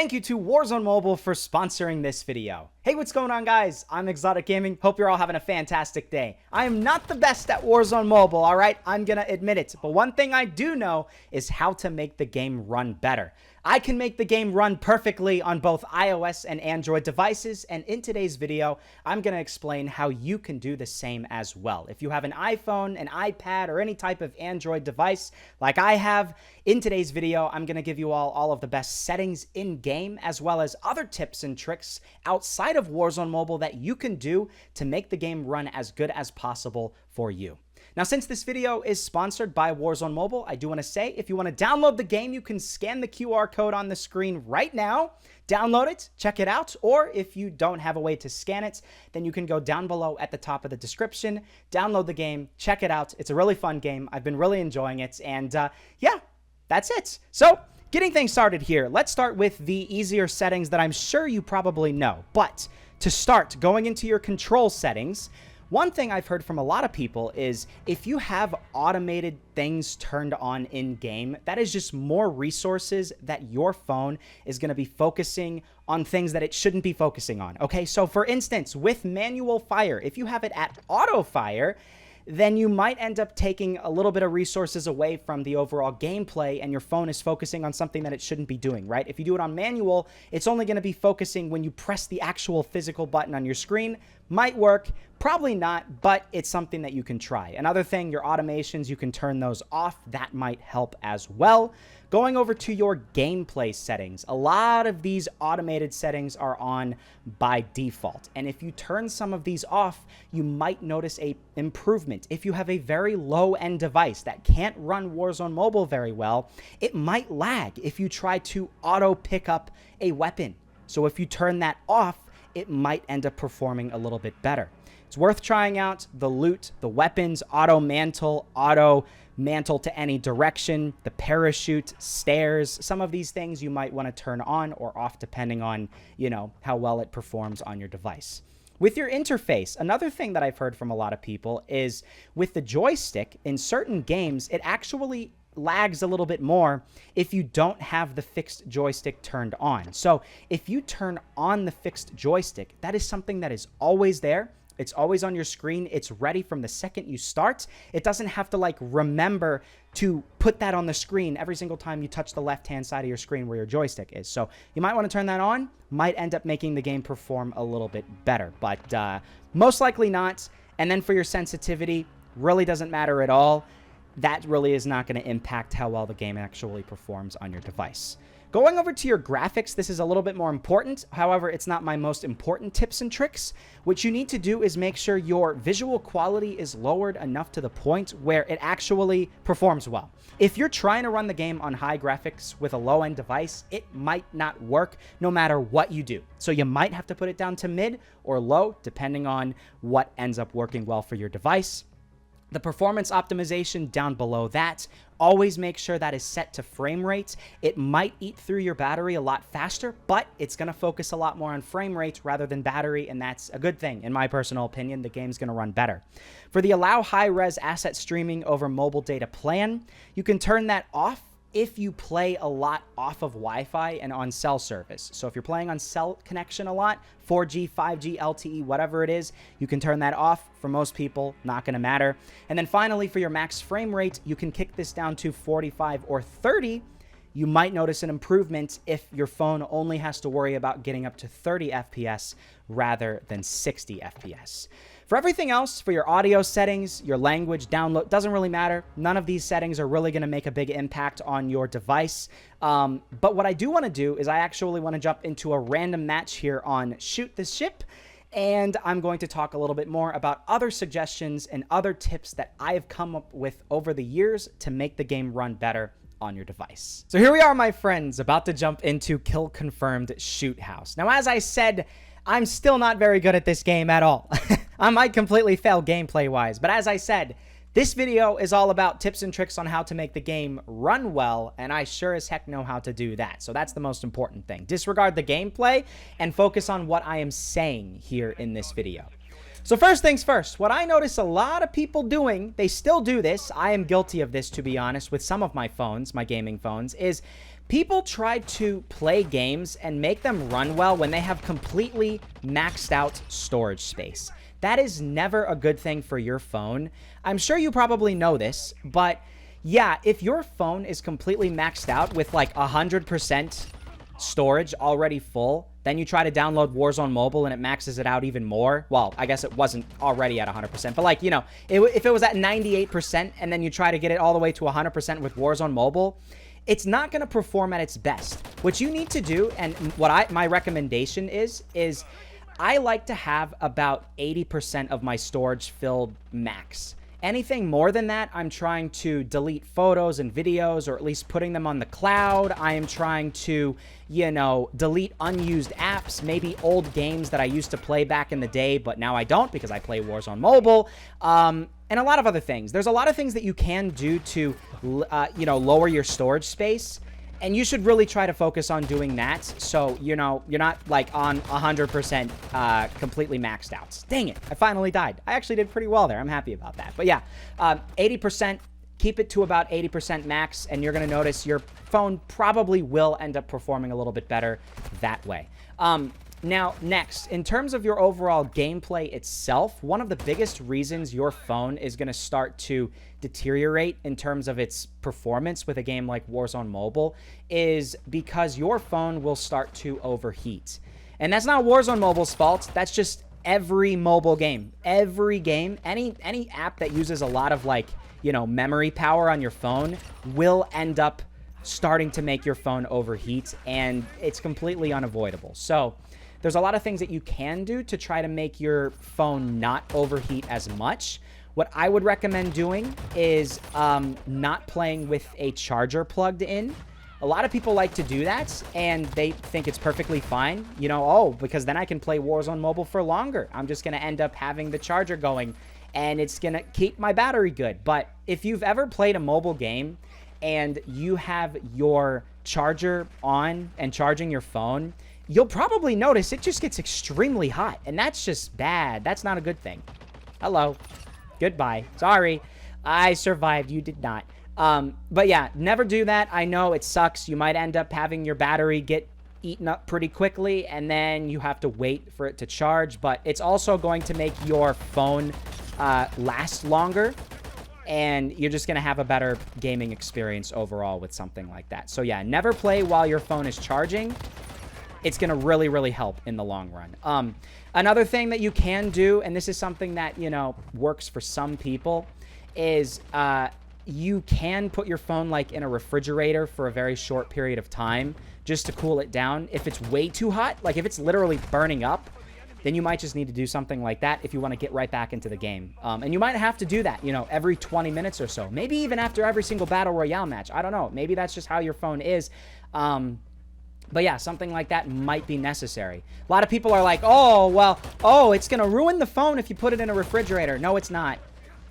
Thank you to Warzone Mobile for sponsoring this video. Hey, what's going on, guys? I'm Exotic Gaming. Hope you're all having a fantastic day. I am not the best at Warzone Mobile, all right? I'm gonna admit it. But one thing I do know is how to make the game run better. I can make the game run perfectly on both iOS and Android devices, and in today's video, I'm going to explain how you can do the same as well. If you have an iPhone, an iPad, or any type of Android device like I have, in today's video, I'm going to give you all of the best settings in-game, as well as other tips and tricks outside of Warzone Mobile that you can do to make the game run as good as possible for you. Now, since this video is sponsored by Warzone Mobile, I do want to say, if you want to download the game, you can scan the QR code on the screen right now, download it, check it out, or if you don't have a way to scan it, then you can go down below at the top of the description, download the game, check it out. It's a really fun game. I've been really enjoying it, and yeah, that's it. So, getting things started here, let's start with the easier settings that I'm sure you probably know. But to start, going into your control settings, one thing I've heard from a lot of people is if you have automated things turned on in-game, that is just more resources that your phone is going to be focusing on things that it shouldn't be focusing on. Okay, so for instance, with manual fire, if you have it at auto fire, then you might end up taking a little bit of resources away from the overall gameplay, and your phone is focusing on something that it shouldn't be doing, right? If you do it on manual, it's only going to be focusing when you press the actual physical button on your screen. Might work, probably not, but it's something that you can try. Another thing, your automations, you can turn those off. That might help as well. Going over to your gameplay settings, a lot of these automated settings are on by default. And if you turn some of these off, you might notice a improvement. If you have a very low-end device that can't run Warzone Mobile very well, it might lag if you try to auto pick up a weapon. So if you turn that off, it might end up performing a little bit better. It's worth trying out the loot, the weapons, auto mantle to any direction, the parachute, stairs. Some of these things you might want to turn on or off depending on, how well it performs on your device. With your interface, another thing that I've heard from a lot of people is with the joystick, in certain games, it actually lags a little bit more if you don't have the fixed joystick turned on. So if you turn on the fixed joystick, that is something that is always there. It's always on your screen. It's ready from the second you start. It doesn't have to remember to put that on the screen every single time you touch the left-hand side of your screen where your joystick is. So you might want to turn that on. Might end up making the game perform a little bit better, but most likely not. And then for your sensitivity, really doesn't matter at all. That really is not going to impact how well the game actually performs on your device. Going over to your graphics, this is a little bit more important. However, it's not my most important tips and tricks. What you need to do is make sure your visual quality is lowered enough to the point where it actually performs well. If you're trying to run the game on high graphics with a low-end device, it might not work no matter what you do. So you might have to put it down to mid or low, depending on what ends up working well for your device. The performance optimization down below that, always make sure that is set to frame rate. It might eat through your battery a lot faster, but it's going to focus a lot more on frame rate rather than battery, and that's a good thing. In my personal opinion, the game's going to run better. For the allow high-res asset streaming over mobile data plan, you can turn that off if you play a lot off of Wi-Fi and on cell service. So if you're playing on cell connection a lot, 4G, 5G, LTE, whatever it is, you can turn that off. For most people, not going to matter. And then finally, for your max frame rate, you can kick this down to 45 or 30. You might notice an improvement if your phone only has to worry about getting up to 30 FPS rather than 60 FPS. For everything else, for your audio settings, your language, download, doesn't really matter. None of these settings are really going to make a big impact on your device. But what I do want to do is I actually want to jump into a random match here on Shoot the Ship. And I'm going to talk a little bit more about other suggestions and other tips that I have come up with over the years to make the game run better on your device. So here we are, my friends, about to jump into Kill Confirmed Shoot House. Now, as I said, I'm still not very good at this game at all. I might completely fail gameplay-wise, but as I said, this video is all about tips and tricks on how to make the game run well, and I sure as heck know how to do that. So that's the most important thing. Disregard the gameplay and focus on what I am saying here in this video. So first things first, what I notice a lot of people doing, they still do this, I am guilty of this to be honest, with some of my phones, my gaming phones, is People try to play games and make them run well when they have completely maxed out storage space. That is never a good thing for your phone. I'm sure you probably know this, but yeah, if your phone is completely maxed out with like 100% storage already full, then you try to download Warzone Mobile and it maxes it out even more. Well, I guess it wasn't already at 100%, but like, you know, if it was at 98% and then you try to get it all the way to 100% with Warzone Mobile, it's not going to perform at its best. What you need to do, and what my recommendation is I like to have about 80% of my storage filled max. Anything more than that, I'm trying to delete photos and videos, or at least putting them on the cloud. I am trying to, you know, delete unused apps, maybe old games that I used to play back in the day, but now I don't because I play Warzone Mobile, and a lot of other things. There's a lot of things that you can do to, you know, lower your storage space. And you should really try to focus on doing that, so, you know, you're not, like, on 100% completely maxed out. Dang it, I finally died. I actually did pretty well there. I'm happy about that. But yeah, 80%, keep it to about 80% max, and you're going to notice your phone probably will end up performing a little bit better that way. Now, next, in terms of your overall gameplay itself, one of the biggest reasons your phone is going to start to deteriorate in terms of its performance with a game like Warzone Mobile is because your phone will start to overheat. And that's not Warzone Mobile's fault. That's just every mobile game. Every game, any app that uses a lot of, like, you know, memory power on your phone will end up starting to make your phone overheat, and it's completely unavoidable. So there's a lot of things that you can do to try to make your phone not overheat as much. What I would recommend doing is not playing with a charger plugged in. A lot of people like to do that, and they think it's perfectly fine. You know, oh, because then I can play Warzone Mobile for longer. I'm just going to end up having the charger going, and it's going to keep my battery good. But if you've ever played a mobile game and you have your charger on and charging your phone, you'll probably notice it just gets extremely hot, and that's just bad. That's not a good thing. Hello. Goodbye. Sorry. I survived. You did not. But yeah, never do that. I know it sucks. You might end up having your battery get eaten up pretty quickly, and then you have to wait for it to charge, but it's also going to make your phone last longer, and you're just going to have a better gaming experience overall with something like that. So yeah, never play while your phone is charging. It's going to really, really help in the long run. Another thing that you can do, and this is something that, you know, works for some people, is you can put your phone, like, in a refrigerator for a very short period of time just to cool it down. If it's way too hot, like if it's literally burning up, then you might just need to do something like that if you want to get right back into the game. And you might have to do that, you know, every 20 minutes or so. Maybe even after every single Battle Royale match. I don't know. Maybe that's just how your phone is. But yeah, something like that might be necessary. A lot of people are like, oh, well, oh, it's going to ruin the phone if you put it in a refrigerator. No, it's not.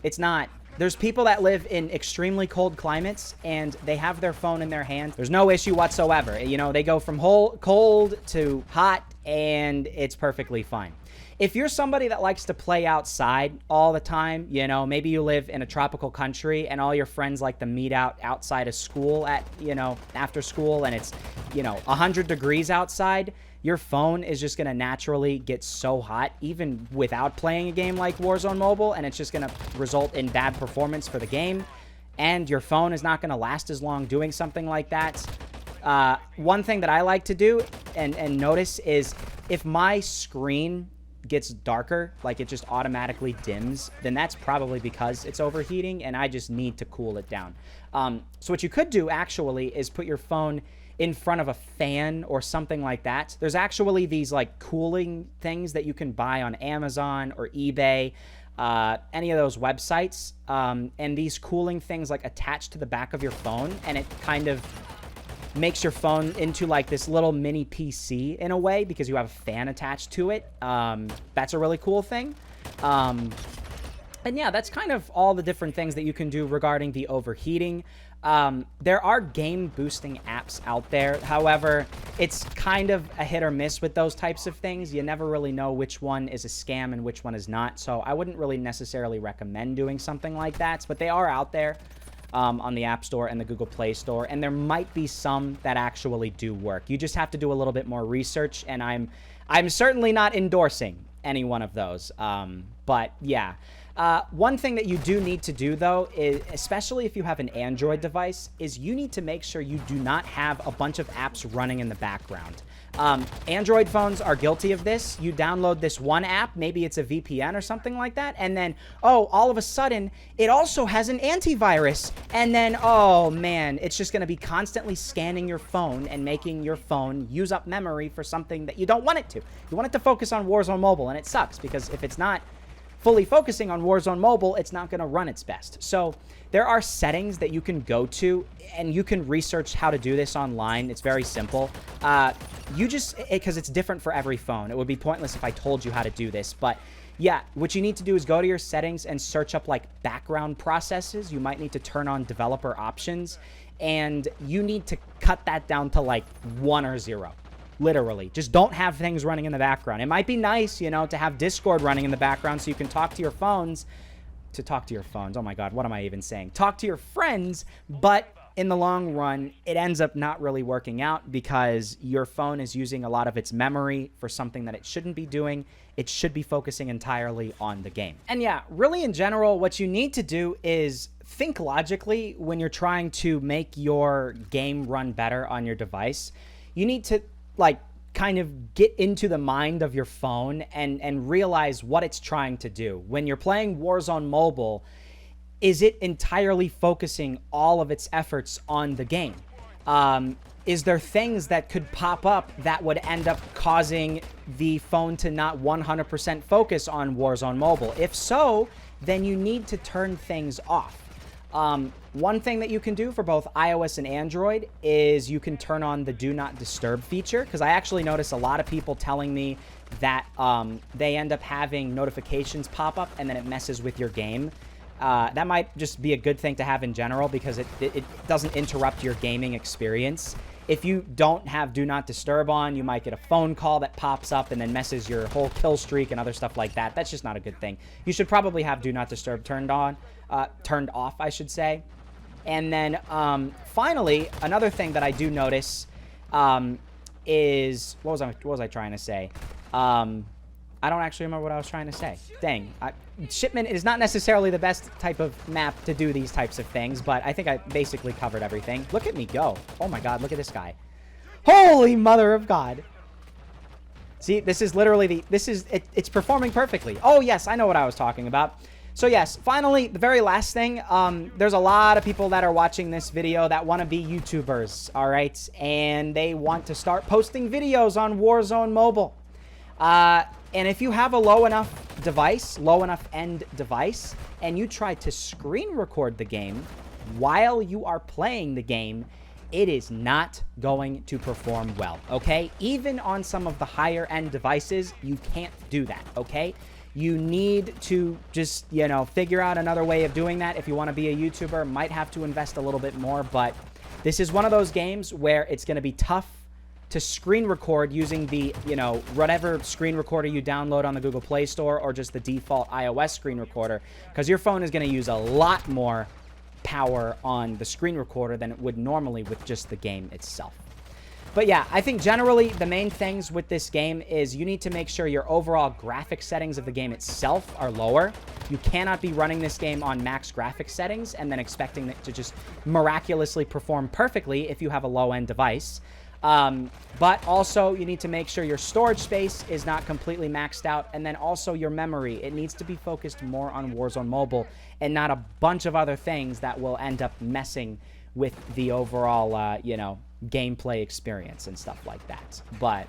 It's not. There's people that live in extremely cold climates, and they have their phone in their hand. There's no issue whatsoever. You know, they go from cold to hot, and it's perfectly fine. If you're somebody that likes to play outside all the time, you know, maybe you live in a tropical country and all your friends like to meet out outside of school at, you know, after school, and it's, you know, 100 degrees outside, your phone is just going to naturally get so hot even without playing a game like Warzone Mobile, and it's just going to result in bad performance for the game, and your phone is not going to last as long doing something like that. One thing that I like to do and notice is if my screen gets darker, like it just automatically dims, then that's probably because it's overheating and I just need to cool it down. So what you could do actually is put your phone in front of a fan or something like that. There's actually these like cooling things that you can buy on Amazon or eBay, any of those websites, and these cooling things like attach to the back of your phone, and it kind of makes your phone into like this little mini PC in a way because you have a fan attached to it. That's a really cool thing. And yeah, that's kind of all the different things that you can do regarding the overheating. There are game boosting apps out there. However, it's kind of a hit or miss with those types of things. You never really know which one is a scam and which one is not. So I wouldn't really necessarily recommend doing something like that, but they are out there. on the App Store and the Google Play Store, and there might be some that actually do work. You just have to do a little bit more research, and I'm certainly not endorsing any one of those. But yeah. One thing that you do need to do, though, is, especially if you have an Android device, is you need to make sure you do not have a bunch of apps running in the background. Android phones are guilty of this. You download this one app, maybe it's a VPN or something like that, and then, oh, all of a sudden, it also has an antivirus. And then, oh, man, it's just going to be constantly scanning your phone and making your phone use up memory for something that you don't want it to. You want it to focus on Warzone Mobile, and it sucks, because if it's not fully focusing on Warzone Mobile, it's not going to run its best. So there are settings that you can go to, and you can research how to do this online. It's very simple. Because it's different for every phone. It would be pointless if I told you how to do this. But yeah, what you need to do is go to your settings and search up like background processes. You might need to turn on developer options, and you need to cut that down to like 1 or 0. Literally, just don't have things running in the background. It might be nice, you know, to have Discord running in the background so you can talk to your phones. Oh my God, what am I even saying? Talk to your friends, but in the long run, it ends up not really working out because your phone is using a lot of its memory for something that it shouldn't be doing. It should be focusing entirely on the game. And yeah, really in general, what you need to do is think logically when you're trying to make your game run better on your device. You need to like kind of get into the mind of your phone and realize what it's trying to do. When you're playing Warzone Mobile, is it entirely focusing all of its efforts on the game? Is there things that could pop up that would end up causing the phone to not 100% focus on Warzone Mobile? If so, then you need to turn things off. One thing that you can do for both iOS and Android is you can turn on the Do Not Disturb feature, because I actually notice a lot of people telling me that they end up having notifications pop up and then it messes with your game. That might just be a good thing to have in general because it doesn't interrupt your gaming experience. If you don't have Do Not Disturb on, you might get a phone call that pops up and then messes your whole kill streak and other stuff like that. That's just not a good thing. You should probably have Do Not Disturb turned off, I should say. And then finally, another thing that I do notice is what was I trying to say? I don't actually remember what I was trying to say. Dang. Shipment is not necessarily the best type of map to do these types of things, but I think I basically covered everything. Look at me go. Oh my God, look at this guy. Holy mother of God. See, this is literally it's performing perfectly. Oh yes, I know what I was talking about. So yes, finally, the very last thing, there's a lot of people that are watching this video that want to be YouTubers, all right? And they want to start posting videos on Warzone Mobile. And if you have a low enough end device, and you try to screen record the game while you are playing the game, it is not going to perform well, okay? Even on some of the higher end devices, you can't do that, okay? You need to just, you know, figure out another way of doing that. If you want to be a YouTuber, might have to invest a little bit more, but this is one of those games where it's going to be tough to screen record using the, you know, whatever screen recorder you download on the Google Play Store or just the default iOS screen recorder, because your phone is going to use a lot more power on the screen recorder than it would normally with just the game itself. But yeah, I think generally the main things with this game is you need to make sure your overall graphic settings of the game itself are lower. You cannot be running this game on max graphic settings and then expecting it to just miraculously perform perfectly if you have a low-end device. But also you need to make sure your storage space is not completely maxed out, and then also your memory. It needs to be focused more on Warzone Mobile and not a bunch of other things that will end up messing with the overall, you know, gameplay experience and stuff like that. But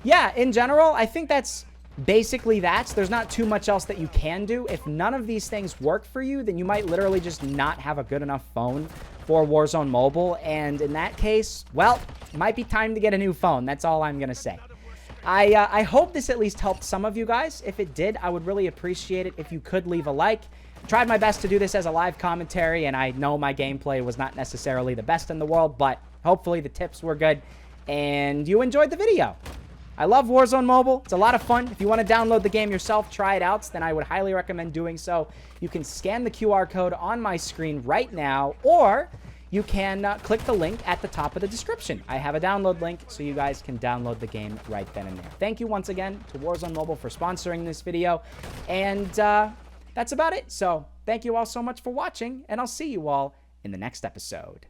yeah, in general, I think that's basically that. There's not too much else that you can do. If none of these things work for you, then you might literally just not have a good enough phone for Warzone Mobile, and in that case, well, it might be time to get a new phone. That's all I'm gonna say. I hope this at least helped some of you guys. If it did, I would really appreciate it if you could leave a like. I tried my best to do this as a live commentary, and I know my gameplay was not necessarily the best in the world, but hopefully the tips were good and you enjoyed the video. I love Warzone Mobile. It's a lot of fun. If you want to download the game yourself, try it out, then I would highly recommend doing so. You can scan the QR code on my screen right now, or you can click the link at the top of the description. I have a download link, so you guys can download the game right then and there. Thank you once again to Warzone Mobile for sponsoring this video, and that's about it. So thank you all so much for watching, and I'll see you all in the next episode.